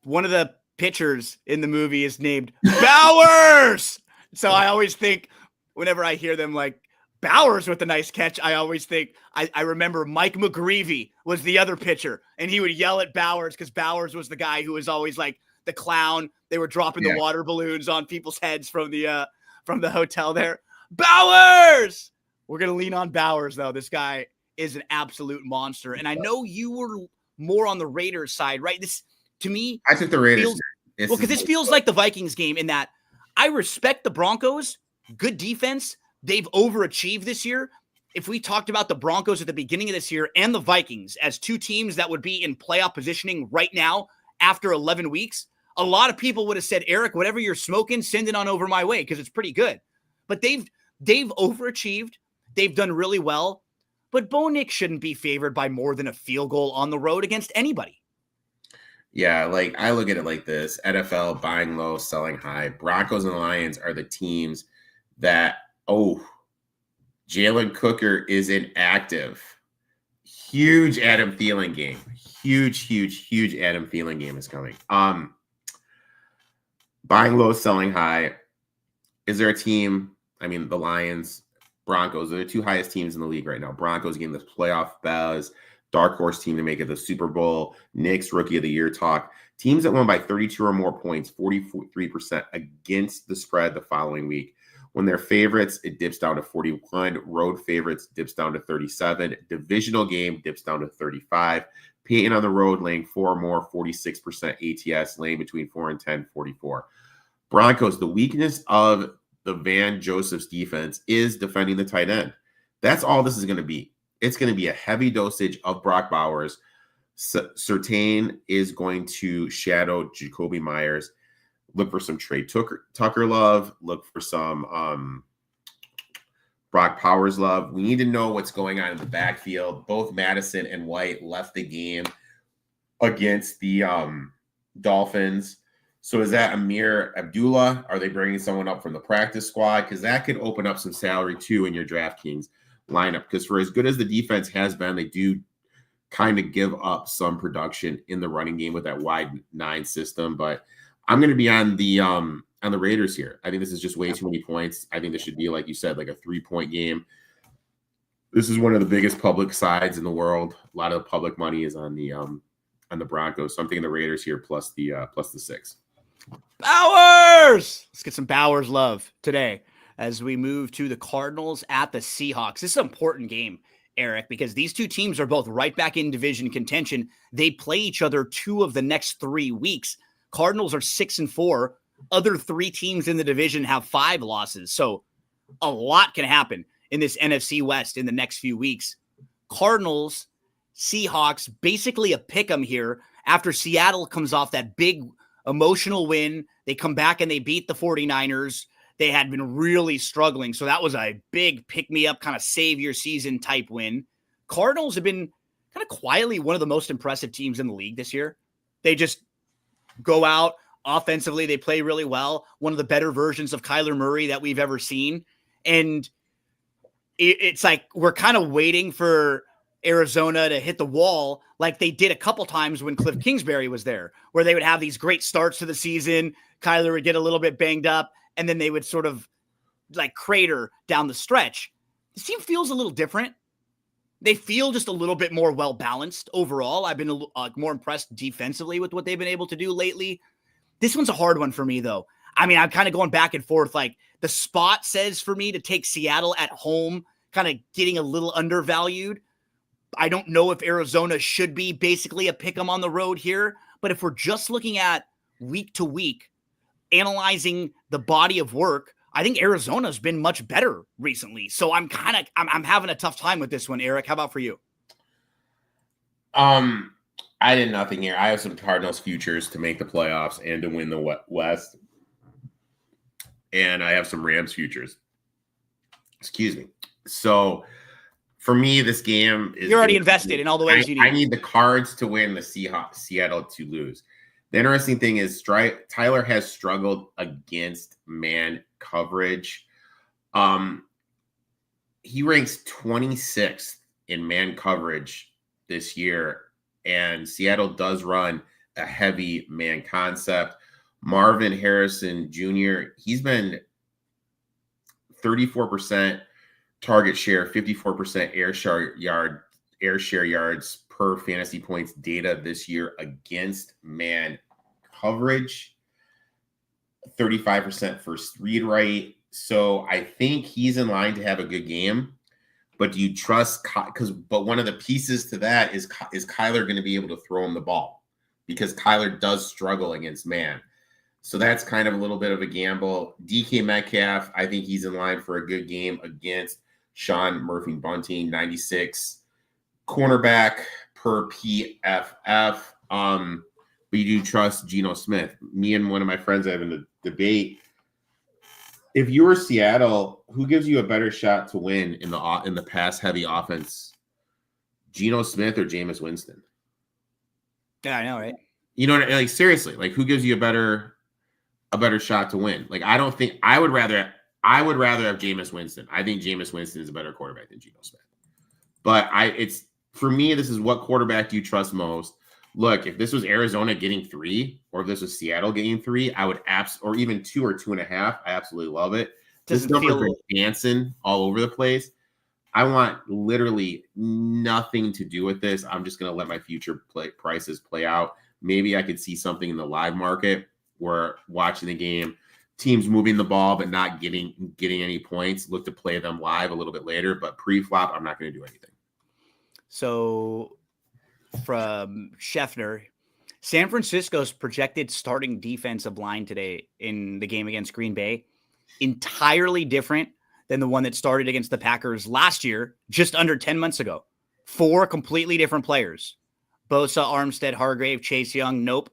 One of the pitchers in the movie is named Bowers. So I always think, whenever I hear them like Bowers with a nice catch, I always think I remember Mike McGreevy was the other pitcher, and he would yell at Bowers because Bowers was the guy who was always like the clown. They were dropping the water balloons on people's heads from the hotel there. Bowers! We're going to lean on Bowers, though. This guy is an absolute monster. And I know you were more on the Raiders side, right? This, to me, I took the Raiders. Because this feels like the Vikings game in that I respect the Broncos. Good defense. They've overachieved this year. If we talked about the Broncos at the beginning of this year and the Vikings as two teams that would be in playoff positioning right now after 11 weeks, a lot of people would have said, Eric, whatever you're smoking, send it on over my way because it's pretty good. But they've overachieved. They've done really well. But Bo Nix shouldn't be favored by more than a field goal on the road against anybody. Yeah, like I look at it like this. NFL buying low, selling high. Broncos and Lions are the teams that, Jalen Cooker is inactive. Huge Adam Thielen game. Huge Adam Thielen game is coming. Buying low, selling high. Is there a team? I mean, the Lions, Broncos are the two highest teams in the league right now. Broncos getting this playoff buzz. Dark horse team to make it the Super Bowl. Knicks Rookie of the Year talk. Teams that won by 32 or more points, 43% against the spread the following week. When they're favorites, it dips down to 41. Road favorites dips down to 37. Divisional game dips down to 35. Peyton on the road laying 4 or more, 46% ATS, laying between 4 and 10, 44. Broncos, the weakness of the Van Joseph's defense is defending the tight end. That's all this is going to be. It's going to be a heavy dosage of Brock Bowers. Surtain is going to shadow Jacoby Myers. Look for some Trey Tucker love. Look for some Brock Powers love. We need to know what's going on in the backfield. Both Madison and White left the game against the Dolphins. So is that Amir Abdullah? Are they bringing someone up from the practice squad? Because that could open up some salary too in your DraftKings lineup. Because for as good as the defense has been, they do kind of give up some production in the running game with that wide 9 system. But I'm going to be on the Raiders here. I think this is just way too many points. I think this should be, like you said, like a 3-point game. This is one of the biggest public sides in the world. A lot of the public money is on the Broncos. So I'm taking the Raiders here plus the 6. Bowers! Let's get some Bowers love today as we move to the Cardinals at the Seahawks. This is an important game, Eric, because these two teams are both right back in division contention. They play each other 2 of the next 3 weeks. Cardinals are 6-4. Other 3 teams in the division have 5 losses. So a lot can happen in this NFC West in the next few weeks. Cardinals, Seahawks, basically a pick 'em here after Seattle comes off that big emotional win. They come back and they beat the 49ers. They had been really struggling. So that was a big pick-me-up kind of save your season type win. Cardinals have been kind of quietly one of the most impressive teams in the league this year. They just go out offensively. They play really well. One of the better versions of Kyler Murray that we've ever seen. And it's like we're kind of waiting for Arizona to hit the wall like they did a couple times when Cliff Kingsbury was there, where they would have these great starts to the season. Kyler would get a little bit banged up, and then they would sort of like crater down the stretch. This team feels a little different. They feel just a little bit more well-balanced overall. I've been more impressed defensively with what they've been able to do lately. This one's a hard one for me, though. I mean, I'm kind of going back and forth. Like, the spot says for me to take Seattle at home, kind of getting a little undervalued. I don't know if Arizona should be basically a pick 'em on the road here. But if we're just looking at week to week, analyzing the body of work, I think Arizona's been much better recently. So I'm having a tough time with this one, Eric. How about for you? I did nothing here. I have some Cardinals futures to make the playoffs and to win the West. And I have some Rams futures. Excuse me. So for me, this game is... You're already invested in all the ways you need. I need the Cards to win, the Seahawks, Seattle to lose. The interesting thing is Tyler has struggled against man coverage. He ranks 26th in man coverage this year, and Seattle does run a heavy man concept. Marvin Harrison Jr., he's been 34% target share, 54% air share yards per fantasy points data this year against man coverage, 35% first read right. So I think he's in line to have a good game. But do you trust? But one of the pieces to that is Kyler going to be able to throw him the ball? Because Kyler does struggle against man. So that's kind of a little bit of a gamble. DK Metcalf, I think he's in line for a good game against Sean Murphy-Bunting, 96 cornerback per PFF. But you do trust Geno Smith. Me and one of my friends are having a debate. If you were Seattle, who gives you a better shot to win in the pass-heavy offense? Geno Smith or Jameis Winston? Yeah, I know, right? You know, like seriously, like who gives you a better shot to win? Like I don't think I would rather have Jameis Winston. I think Jameis Winston is a better quarterback than Geno Smith. But it's for me, this is what quarterback do you trust most? Look, if this was Arizona getting 3, or if this was Seattle getting 3, I would or even 2 or 2.5. I absolutely love it. This number is dancing all over the place. I want literally nothing to do with this. I'm just going to let my future prices play out. Maybe I could see something in the live market where watching the game, teams moving the ball but not getting any points. Look to play them live a little bit later, but pre-flop, I'm not going to do anything. So from Scheffner. San Francisco's projected starting defensive line today in the game against Green Bay, entirely different than the one that started against the Packers last year, just under 10 months ago. 4 completely different players. Bosa, Armstead, Hargrave, Chase Young, nope.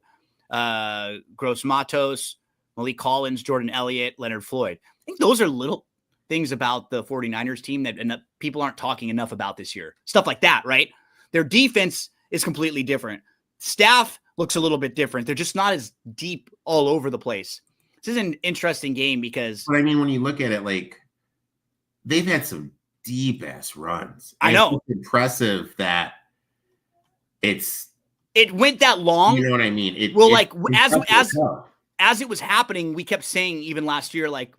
Gross Matos, Malik Collins, Jordan Elliott, Leonard Floyd. I think those are little things about the 49ers team that people aren't talking enough about this year. Stuff like that, right? Their defense is completely different. Staff looks a little bit different. They're just not as deep all over the place. This is an interesting game because... But I mean, when you look at it, like, they've had some deep-ass runs. I know. It's impressive that it went that long. You know what I mean? As it was happening, we kept saying even last year, like,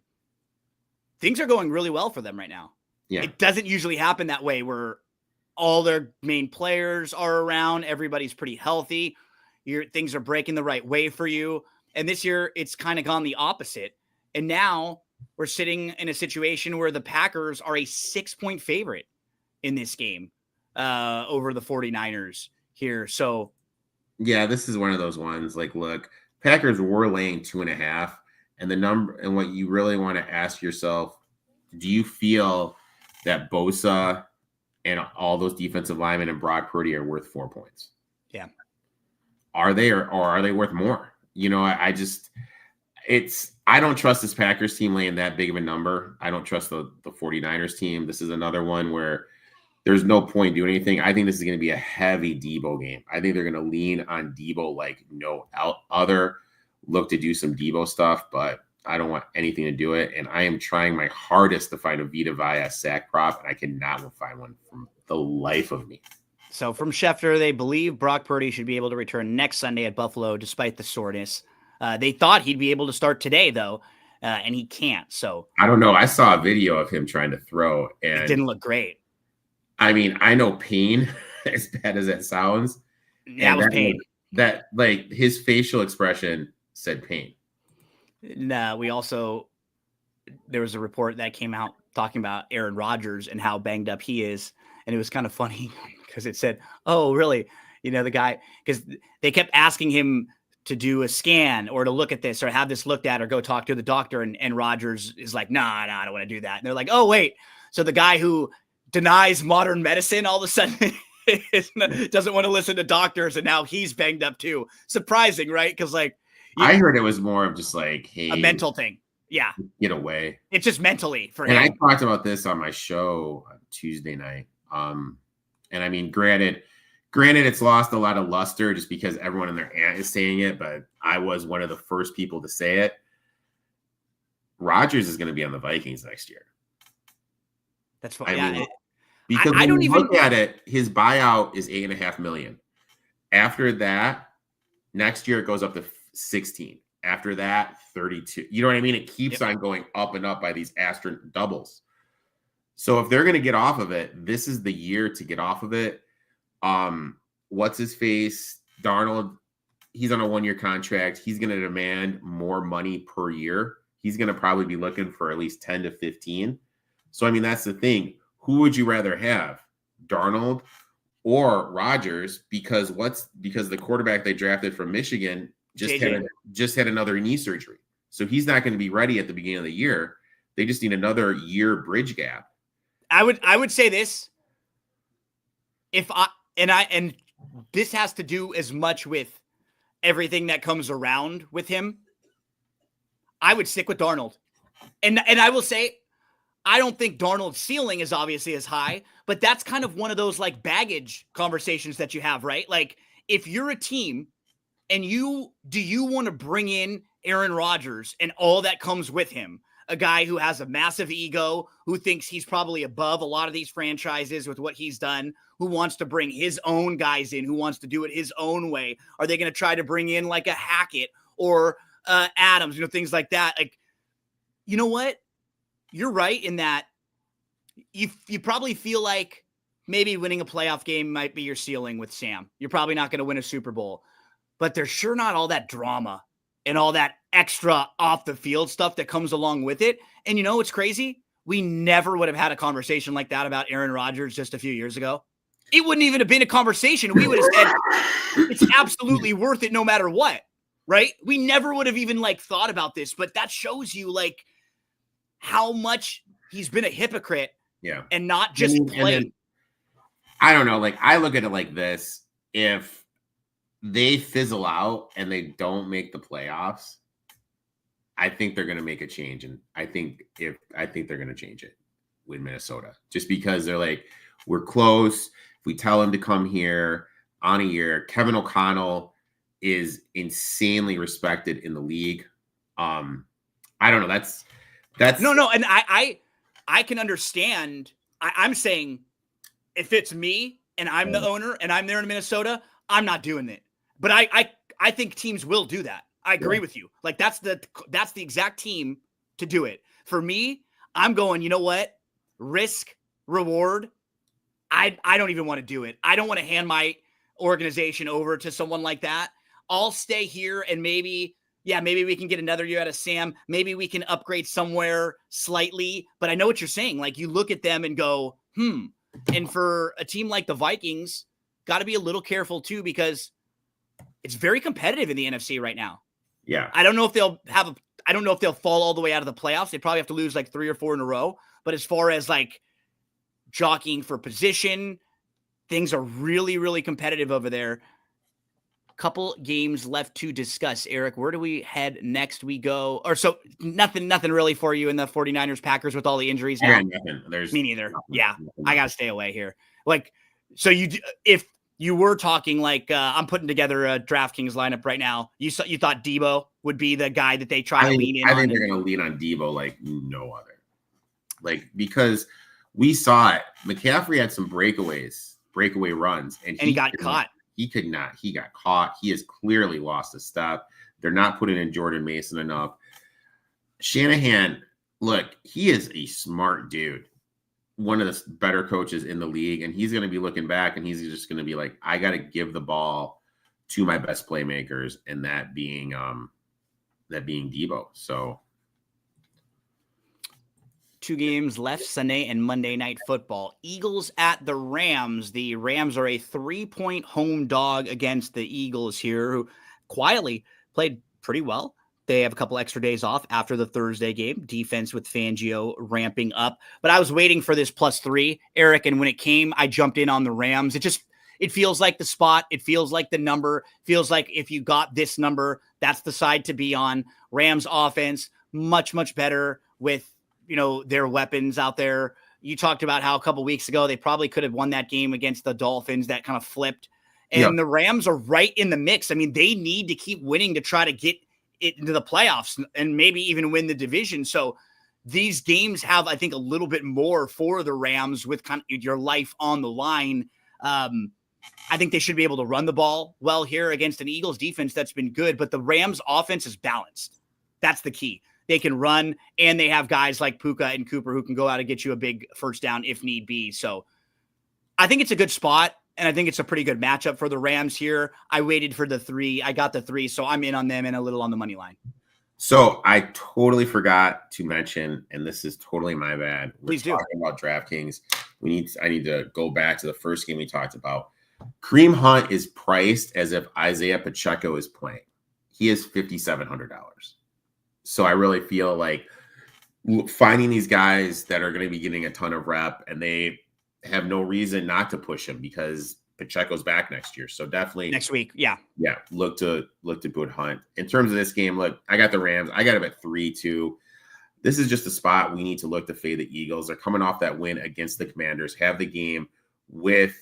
things are going really well for them right now. Yeah. It doesn't usually happen that way where all their main players are around. Everybody's pretty healthy. Things are breaking the right way for you. And this year it's kind of gone the opposite. And now we're sitting in a situation where the Packers are a 6-point favorite in this game over the 49ers here. So yeah, this is one of those ones. Like, look, Packers were laying 2.5, and the number, and what you really want to ask yourself, do you feel that Bosa and all those defensive linemen and Brock Purdy are worth 4 points? Yeah. Are they, or are they worth more? You know, I don't trust this Packers team laying that big of a number. I don't trust the 49ers team. This is another one where there's no point doing anything. I think this is going to be a heavy Debo game. I think they're going to lean on Debo like no other. Look to do some Debo stuff, but I don't want anything to do it. And I am trying my hardest to find a Vita Vea sack prop, and I cannot find one from the life of me. So from Schefter, they believe Brock Purdy should be able to return next Sunday at Buffalo despite the soreness. They thought he'd be able to start today, though, and he can't. So I don't know. I saw a video of him trying to throw, and it didn't look great. I mean, I know pain, as bad as that sounds. That was pain. That, like, his facial expression said pain. No, there was a report that came out talking about Aaron Rodgers and how banged up he is. And it was kind of funny because it said, oh, really? You know, the guy, because they kept asking him to do a scan or to look at this or have this looked at or go talk to the doctor. And Rodgers is like, nah, I don't want to do that. And they're like, oh, wait. So the guy who denies modern medicine all of a sudden doesn't want to listen to doctors. And now he's banged up too. Surprising, right? Because like, I heard it was more of just like, hey, a mental thing. Yeah. Get away. It's just mentally for him. And I talked about this on my show on Tuesday night. And I mean, granted, it's lost a lot of luster just because everyone and their aunt is saying it, but I was one of the first people to say it. Rodgers is going to be on the Vikings next year. That's fine. Because when you look at it, his buyout is $8.5 million. After that, next year it goes up to 16. After that, 32. You know what I mean? It keeps on going up and up by these astronomical doubles. So if they're going to get off of it, this is the year to get off of it. What's his face? Darnold, he's on a 1-year contract. He's going to demand more money per year. He's going to probably be looking for at least 10 to 15. So, I mean, that's the thing. Who would you rather have, Darnold or Rodgers? Because the quarterback they drafted from Michigan just had another knee surgery. So he's not going to be ready at the beginning of the year. They just need another year bridge gap. I would say this. And this has to do as much with everything that comes around with him. I would stick with Darnold. And I will say, I don't think Darnold's ceiling is obviously as high, but that's kind of one of those like baggage conversations that you have, right? Like if you're a team and do you want to bring in Aaron Rodgers and all that comes with him? A guy who has a massive ego, who thinks he's probably above a lot of these franchises with what he's done, who wants to bring his own guys in, who wants to do it his own way. Are they going to try to bring in like a Hackett or Adams, things like that? Like, you know what? You're right in that you probably feel like maybe winning a playoff game might be your ceiling with Sam. You're probably not going to win a Super Bowl, but there's sure not all that drama and all that extra off the field stuff that comes along with it. And what's crazy? We never would have had a conversation like that about Aaron Rodgers just a few years ago. it wouldn't even have been a conversation. We would have said it's absolutely worth it no matter what, right? We never would have even like thought about this, but that shows you like how much he's been a hypocrite, and not just playing. I don't know. Like, I look at it like this: if they fizzle out and they don't make the playoffs, I think they're going to make a change, and I think they're going to change it with Minnesota, just because they're like, we're close. If we tell him to come here on a year, Kevin O'Connell is insanely respected in the league. I don't know. That's no, and I can understand. I'm saying if it's me and I'm the owner and I'm there in Minnesota, I'm not doing it. But I think teams will do that. I agree with you. Like that's the exact team to do it. For me, I'm going, you know what? Risk, reward. I don't even want to do it. I don't want to hand my organization over to someone like that. I'll stay here and maybe we can get another year out of Sam. Maybe we can upgrade somewhere slightly. But I know what you're saying. Like you look at them and go, And for a team like the Vikings, got to be a little careful too, because it's very competitive in the NFC right now. Yeah. I don't know if they'll fall all the way out of the playoffs. They probably have to lose like 3 or 4 in a row. But as far as like jockeying for position, things are really, really competitive over there. Couple games left to discuss. Eric, where do we head next? We go, or so nothing really for you in the 49ers Packers with all the injuries now. Me neither. Nothing. I got to stay away here. Like, so if you were talking like, I'm putting together a DraftKings lineup right now. You thought Debo would be the guy that they try to lean in on. I think they're going to lean on Debo like no other. Like, because we saw it. McCaffrey had some breakaway runs, and he got caught. He could not. He got caught. He has clearly lost a step. They're not putting in Jordan Mason enough. Shanahan, look, he is a smart dude. One of the better coaches in the league. And he's going to be looking back and he's just going to be like, I got to give the ball to my best playmakers. And that being Debo. So 2 games left, Sunday and Monday Night Football. Eagles at the Rams. The Rams are a 3-point home dog against the Eagles here, who quietly played pretty well. They have a couple extra days off after the Thursday game. Defense with Fangio ramping up. But I was waiting for this +3, Eric, and when it came, I jumped in on the Rams. It feels like the spot. It feels like the number. Feels like if you got this number, that's the side to be on. Rams offense, much, much better with their weapons out there. You talked about how a couple weeks ago they probably could have won that game against the Dolphins that kind of flipped. And the Rams are right in the mix. I mean, they need to keep winning to try to get it into the playoffs and maybe even win the division. So these games have, I think, a little bit more for the Rams with kind of your life on the line. I think they should be able to run the ball well here against an Eagles defense that's been good, but the Rams offense is balanced. That's the key. They can run, and they have guys like Puka and Cooper who can go out and get you a big first down if need be. So I think it's a good spot, and I think it's a pretty good matchup for the Rams here. I waited for the 3. I got the 3, so I'm in on them and a little on the money line. So I totally forgot to mention, and this is totally my bad. Please do. Talking about DraftKings. I need to go back to the first game we talked about. Kareem Hunt is priced as if Isaiah Pacheco is playing. He is $5,700. So I really feel like finding these guys that are going to be getting a ton of rep, and they have no reason not to push him because Pacheco's back next year. So definitely next week. Yeah. Look to put Hunt. In terms of this game, look, I got the Rams. I got him at 3-2. This is just a spot we need to look to fade the Eagles. They're coming off that win against the Commanders, have the game with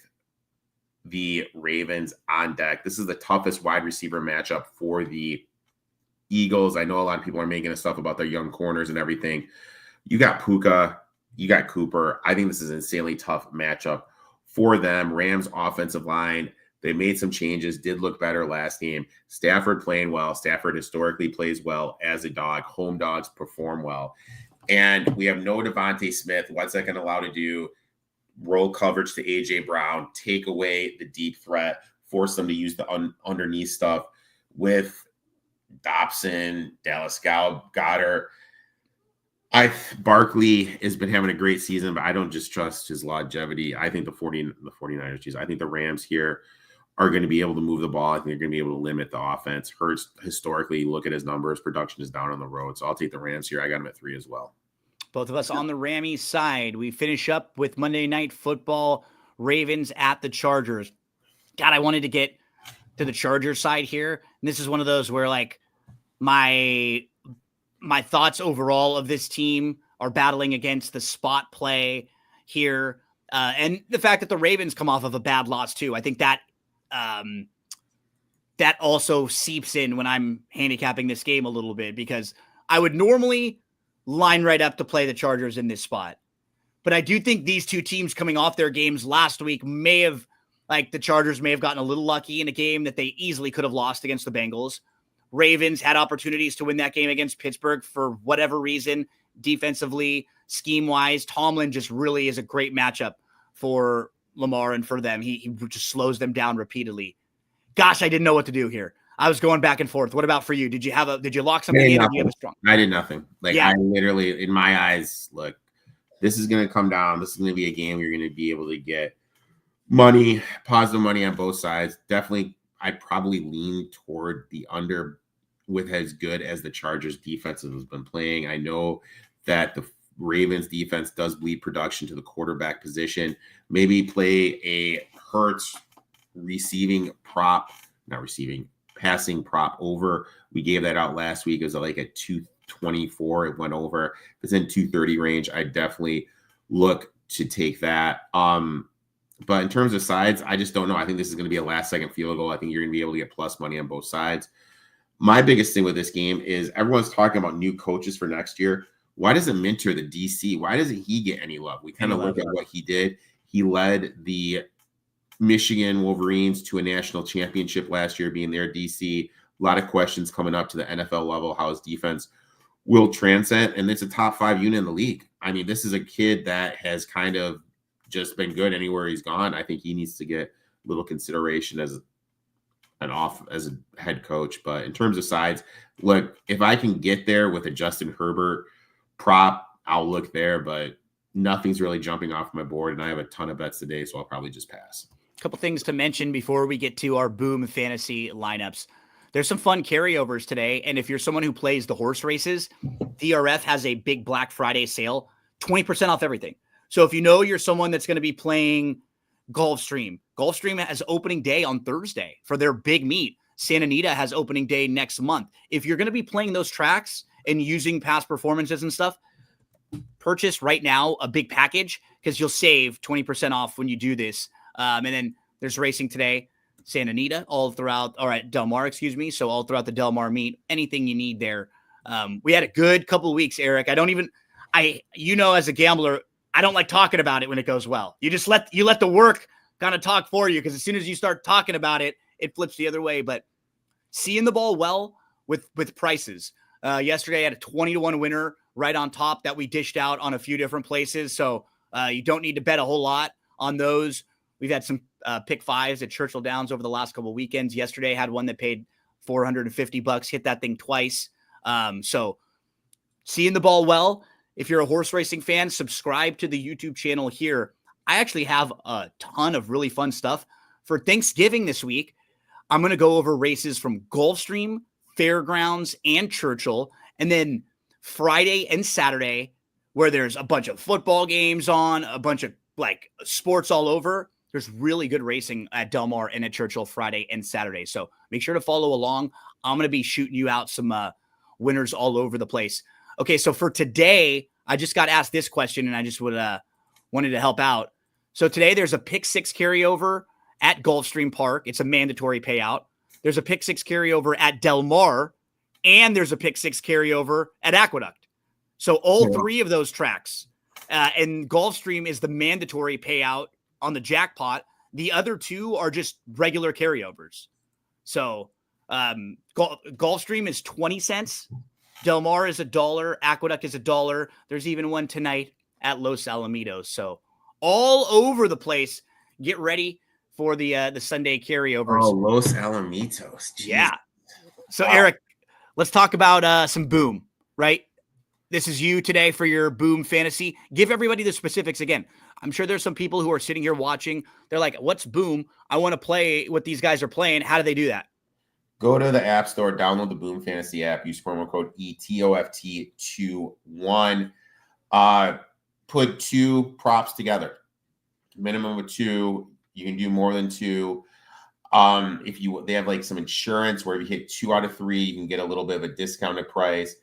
the Ravens on deck. This is the toughest wide receiver matchup for the Eagles. I know a lot of people are making stuff about their young corners and everything. You got Puka, you got Cooper. I think this is an insanely tough matchup for them. Rams offensive line, they made some changes, did look better last game. Stafford playing well. Stafford historically plays well as a dog. Home dogs perform well. And we have no Devontae Smith. What's that going to allow to do? Roll coverage to A.J. Brown, take away the deep threat, force them to use the underneath stuff with Dobson, Dallas Goedert. Barkley has been having a great season, but I don't just trust his longevity. I think the 49ers, I think the Rams here are going to be able to move the ball. I think they're going to be able to limit the offense. Hurts, historically, look at his numbers. Production is down on the road. So I'll take the Rams here. I got him at 3 as well. Both of us on the Rammies side. We finish up with Monday Night Football, Ravens at the Chargers. God, I wanted to get to the Chargers side here. And this is one of those where, like, my thoughts overall of this team are battling against the spot play here. And the fact that the Ravens come off of a bad loss too. I think that that also seeps in when I'm handicapping this game a little bit, because I would normally line right up to play the Chargers in this spot. But I do think these two teams coming off their games last week the Chargers may have gotten a little lucky in a game that they easily could have lost against the Bengals. Ravens had opportunities to win that game against Pittsburgh for whatever reason, defensively, scheme-wise. Tomlin just really is a great matchup for Lamar and for them. He just slows them down repeatedly. Gosh, I didn't know what to do here. I was going back and forth. What about for you? Did you lock something in, or did you have a strong? I did nothing. I literally, in my eyes, look, this is going to come down. This is going to be a game you're going to be able to get money, positive money on both sides. Definitely, I probably lean toward the under with as good as the Chargers defense has been playing. I know that the Ravens defense does bleed production to the quarterback position. Maybe play a Hurts passing prop over. We gave that out last week. It was like at 224. It went over. If it's in 230 range, I definitely look to take that. But in terms of sides, I just don't know. I think this is going to be a last-second field goal. I think you're going to be able to get plus money on both sides. My biggest thing with this game is everyone's talking about new coaches for next year. Why doesn't Minter, the DC, why doesn't he get any love? We kind of look at what he did. He led the Michigan Wolverines to a national championship last year, being their DC. A lot of questions coming up to the NFL level, how his defense will transcend, and it's a top 5 unit in the league. I mean, this is a kid that has kind of just been good anywhere he's gone. I think he needs to get a little consideration as a head coach. But in terms of sides, look, if I can get there with a Justin Herbert prop, I'll look there, but nothing's really jumping off my board, and I have a ton of bets today, so I'll probably just pass. A couple things to mention before we get to our boom fantasy lineups. There's some fun carryovers today, and if you're someone who plays the horse races, DRF has a big Black Friday sale, 20% off everything. So if you know you're someone that's going to be playing Gulfstream has opening day on Thursday for their big meet. Santa Anita has opening day next month. If you're going to be playing those tracks and using past performances and stuff, purchase right now a big package, because you'll save 20% off when you do this. And then there's racing today, Santa Anita, Del Mar, So all throughout the Del Mar meet, anything you need there. We had a good couple of weeks, Eric. As a gambler, I don't like talking about it when it goes well. You just let the work kind of talk for you, because as soon as you start talking about it, it flips the other way. But seeing the ball well with prices. Yesterday I had a 20-1 winner right on top that we dished out on a few different places. So you don't need to bet a whole lot on those. We've had some pick fives at Churchill Downs over the last couple of weekends. Yesterday had one that paid $450, hit that thing twice. So seeing the ball well. If you're a horse racing fan, subscribe to the YouTube channel here. I actually have a ton of really fun stuff for Thanksgiving this week. I'm going to go over races from Gulfstream, Fairgrounds, and Churchill. And then Friday and Saturday, where there's a bunch of football games on, a bunch of sports all over. There's really good racing at Del Mar and at Churchill Friday and Saturday. So make sure to follow along. I'm going to be shooting you out some winners all over the place. Okay, so for today, I just got asked this question, and I just wanted to help out. So today there's a pick 6 carryover at Gulfstream Park. It's a mandatory payout. There's a pick 6 carryover at Del Mar, and there's a pick 6 carryover at Aqueduct. So all three of those tracks, and Gulfstream is the mandatory payout on the jackpot. The other two are just regular carryovers. So Gulfstream is 20 cents. Del Mar is $1. Aqueduct is $1. There's even one tonight at Los Alamitos. So all over the place. Get ready for the Sunday carryovers. Oh, Los Alamitos. Jeez. Yeah. So Eric, let's talk about some boom, right? this is you today for your Boom Fantasy. Give everybody the specifics again. I'm sure there's some people who are sitting here watching. They're like, what's Boom? I want to play what these guys are playing. How do they do that? Go to the App Store, download the Boom Fantasy app, use promo code ETOFT21. Put 2 props together. Minimum of 2. You can do more than 2. They have like some insurance where if you hit 2 out of 3, you can get a little bit of a discounted price.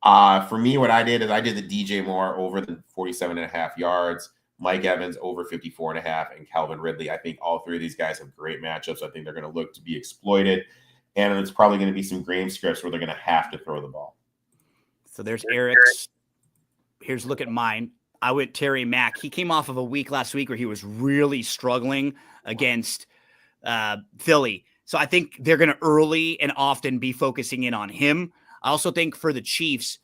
For me, what I did is I did the DJ Moore over the 47.5 yards, Mike Evans over 54.5, and Calvin Ridley. I think all 3 of these guys have great matchups. I think they're going to look to be exploited. And it's probably going to be some game scripts where they're going to have to throw the ball. So there's Eric's. Here's a look at mine. I went Terry Mack. He came off of a week last week where he was really struggling against Philly. So I think they're going to early and often be focusing in on him. I also think for the Chiefs,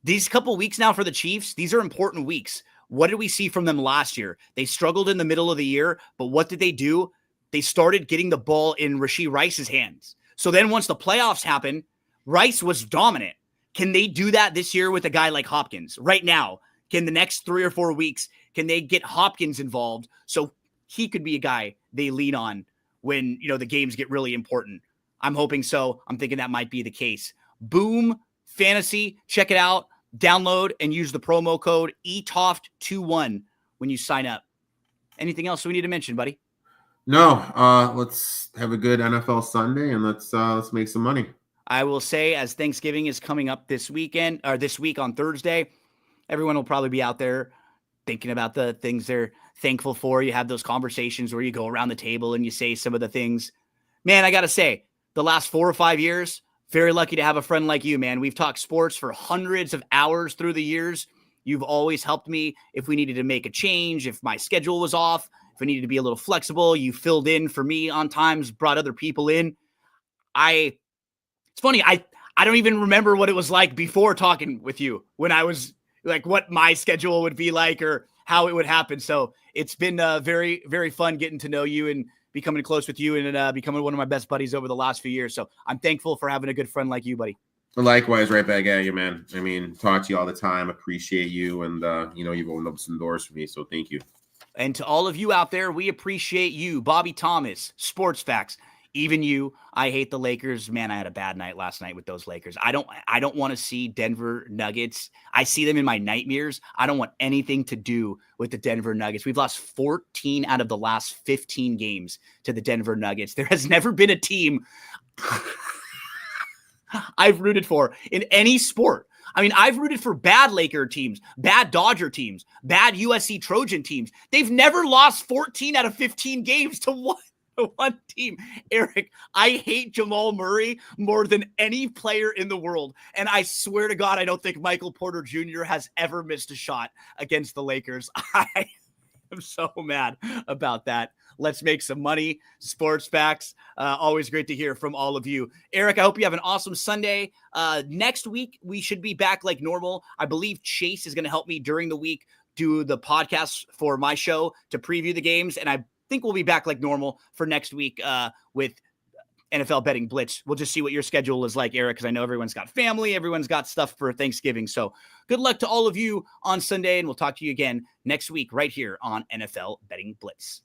these couple weeks now for the Chiefs, these are important weeks. What did we see from them last year? They struggled in the middle of the year, but what did they do? They started getting the ball in Rashee Rice's hands. So then once the playoffs happened, Rice was dominant. Can they do that this year with a guy like Hopkins? Right now, can the next 3 or 4 weeks, can they get Hopkins involved so he could be a guy they lean on when, the games get really important? I'm hoping so. I'm thinking that might be the case. Boom Fantasy, check it out. Download and use the promo code ETOFT21 when you sign up. Anything else we need to mention, buddy? No, let's have a good NFL Sunday and let's make some money. I will say, as Thanksgiving is coming up this week on Thursday, everyone will probably be out there thinking about the things they're thankful for. You have those conversations where you go around the table and you say some of the things. Man, I got to say, the last 4 or 5 years, very lucky to have a friend like you, man. We've talked sports for hundreds of hours through the years. You've always helped me if we needed to make a change, if my schedule was off, if I needed to be a little flexible. You filled in for me on times, brought other people in. It's funny. I don't even remember what it was like before talking with you when I was like what my schedule would be like or how it would happen. So it's been very, very fun getting to know you and becoming close with you and becoming one of my best buddies over the last few years. So I'm thankful for having a good friend like you, buddy. Likewise, right back at you, man. I mean, talk to you all the time. Appreciate you. And, you've opened up some doors for me. So thank you. And to all of you out there, we appreciate you. Bobby Thomas, Sports Facts, even you. I hate the Lakers. Man, I had a bad night last night with those Lakers. I don't want to see Denver Nuggets. I see them in my nightmares. I don't want anything to do with the Denver Nuggets. We've lost 14 out of the last 15 games to the Denver Nuggets. There has never been a team I've rooted for in any sport. I mean, I've rooted for bad Laker teams, bad Dodger teams, bad USC Trojan teams. They've never lost 14 out of 15 games to one team. Eric, I hate Jamal Murray more than any player in the world. And I swear to God, I don't think Michael Porter Jr. has ever missed a shot against the Lakers. I am so mad about that. Let's make some money. Sports Facts. Always great to hear from all of you. Eric, I hope you have an awesome Sunday. Next week, we should be back like normal. I believe Chase is going to help me during the week do the podcast for my show to preview the games. And I think we'll be back like normal for next week with NFL Betting Blitz. We'll just see what your schedule is like, Eric, because I know everyone's got family. Everyone's got stuff for Thanksgiving. So good luck to all of you on Sunday, and we'll talk to you again next week right here on NFL Betting Blitz.